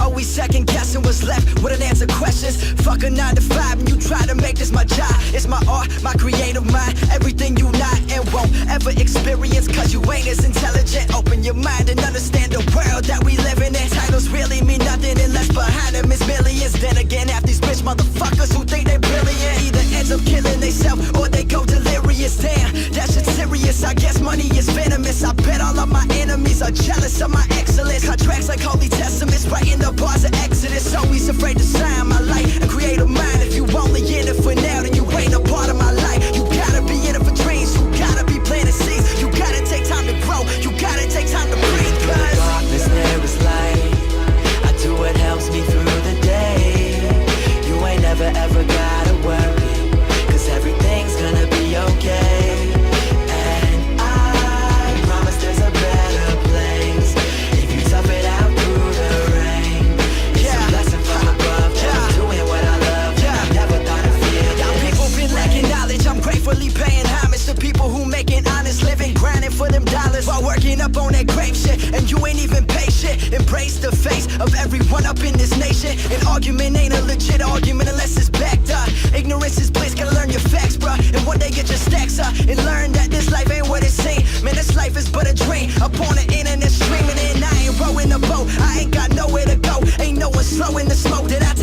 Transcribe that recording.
Always second guessing what's left, wouldn't answer questions. Fuck a 9 to 5 and you try to make this my job. It's my art, my creative mind, everything you not and won't ever experience, cause you ain't as intelligent. Open your mind and understand the world that we living in. Titles really mean nothing unless behind them is millions. Then again, half these bitch motherfuckers who think they brilliant either ends up killing theyself or they go delirious. Damn, that shit's serious. I guess money is venomous. I bet all of my enemies are jealous of my excellence. Contracts like holy testaments, writing the bars of Exodus. Always afraid to sign my life and create a mind. If you only in it for now, then you ain't a part of my life. You gotta be in it for dreams. You gotta be planting seeds. You gotta take time to grow. You gotta take time to breathe. Cause darkness there is light. I do what helps me through the day. You ain't never ever gotta worry, cause everything's gonna be okay. And I promise there's a better place if you tough it out through the rain. It's a blessing from above, I'm doing what I love. I never thought I'd feel y'all this. people been lacking knowledge. I'm gratefully paying homage to people who making honest living, grinding for them dollars while working up on that grave shit. And you ain't even pay shit. Embrace the face of everyone up in this nation. An argument ain't a legit argument unless it's backed up. Ignorance is bliss, gotta learn your facts, bruh. And one day get your stacks up and learn that this life ain't what it seems. Man, this life is but a dream. Up on the internet streaming, and I ain't rowing a boat. I ain't got nowhere to go. Ain't no one slowing the smoke that I